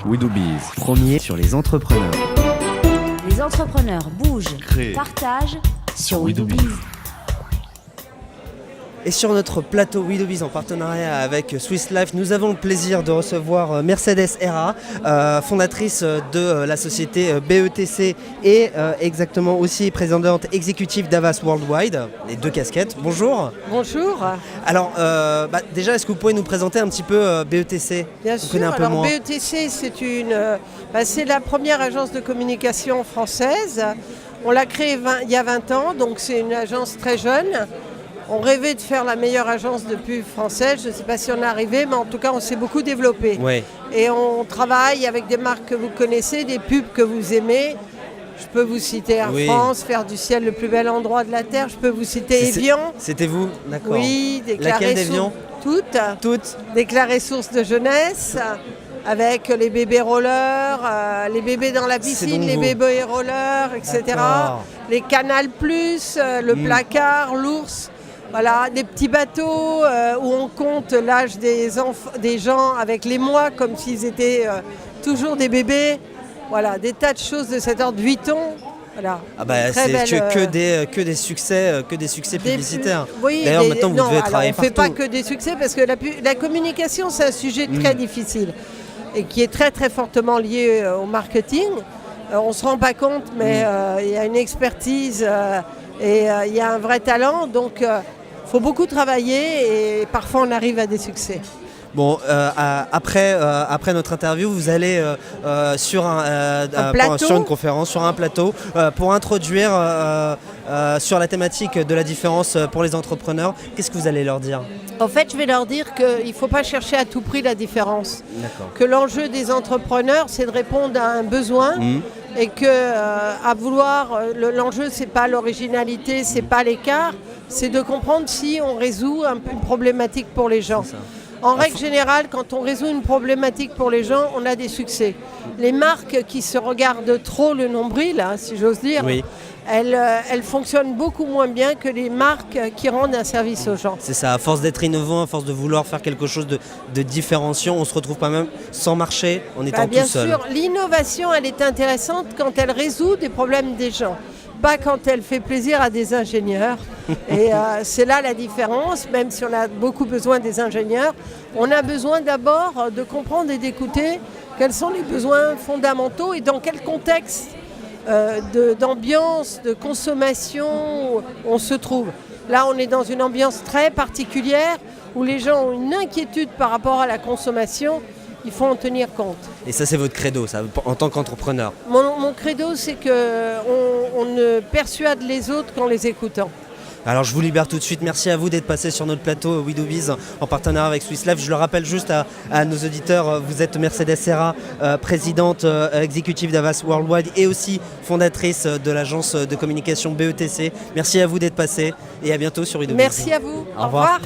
We Do Biz, premier sur les entrepreneurs. Les entrepreneurs bougent, Créent. partagent sur We Do Biz. WeDoBiz. Et sur notre plateau We Do Biz en partenariat avec Swiss Life, nous avons le plaisir de recevoir Mercedes Herra, fondatrice de la société BETC et exactement aussi présidente exécutive d'Avas Worldwide, les deux casquettes. Bonjour. Bonjour. Alors déjà, est-ce que vous pouvez nous présenter un petit peu BETC? Bien On sûr. connaît un peu Alors moins. BETC, c'est la première agence de communication française. On l'a créée il y a 20 ans, donc c'est une agence très jeune. On rêvait de faire la meilleure agence de pub française. Je ne sais pas si on est arrivé, mais en tout cas, on s'est beaucoup développé. Ouais. Et on travaille avec des marques que vous connaissez, des pubs que vous aimez. Je peux vous citer Air Oui. France, faire du ciel le plus bel endroit de la Terre. Je peux vous citer Evian. C'était vous? D'accord. Oui, Laquelle d'Evian? Toutes. Toutes. Déclarées sources de jeunesse, avec les bébés rollers, les bébés dans la C'est piscine, donc les vous. bébés rollers, etc. D'accord. Les Canal+, le placard, l'ours. Voilà, des petits bateaux où on compte l'âge des gens avec les mois comme s'ils étaient toujours des bébés. Voilà, des tas de choses de cet ordre. Vuitton. Voilà. Ah bah, Très c'est belle, que des succès publicitaires. Oui, D'ailleurs, maintenant, vous devez travailler on ne fait partout. pas que des succès parce que la communication, c'est un sujet très difficile et qui est très très fortement lié au marketing. On ne se rend pas compte, mais il y a une expertise et il y a un vrai talent. Donc, il faut beaucoup travailler et parfois on arrive à des succès. Bon, après notre interview, vous allez sur une conférence, sur un plateau, pour introduire sur la thématique de la différence pour les entrepreneurs. Qu'est-ce que vous allez leur dire? En fait, je vais leur dire qu'il ne faut pas chercher à tout prix la différence. D'accord. Que l'enjeu des entrepreneurs, c'est de répondre à un besoin et que l'enjeu, c'est pas l'originalité, c'est pas l'écart, c'est de comprendre si on résout une problématique pour les gens. C'est ça. En règle générale, quand on résout une problématique pour les gens, on a des succès. Les marques qui se regardent trop le nombril, si j'ose dire, Oui. elles fonctionnent beaucoup moins bien que les marques qui rendent un service aux gens. C'est ça, à force d'être innovant, à force de vouloir faire quelque chose de différenciant, on se retrouve pas même sans marché en étant Bien tout seul. sûr, l'innovation, elle est intéressante quand elle résout des problèmes des gens. Pas quand elle fait plaisir à des ingénieurs. Et c'est là la différence, même si on a beaucoup besoin des ingénieurs. On a besoin d'abord de comprendre et d'écouter quels sont les besoins fondamentaux et dans quel contexte d'ambiance, de consommation on se trouve. Là, on est dans une ambiance très particulière où les gens ont une inquiétude par rapport à la consommation. Il faut en tenir compte. Et ça, c'est votre credo, ça, en tant qu'entrepreneur. Mon credo, c'est qu'on ne persuade les autres qu'en les écoutant. Alors je vous libère tout de suite, merci à vous d'être passé sur notre plateau We Do Biz en partenariat avec Swiss Life. Je le rappelle juste à nos auditeurs, vous êtes Mercedes Herra, présidente exécutive d'Avas Worldwide et aussi fondatrice de l'agence de communication BETC. Merci à vous d'être passé et à bientôt sur We Do Biz. Merci à vous. Au revoir. Au revoir.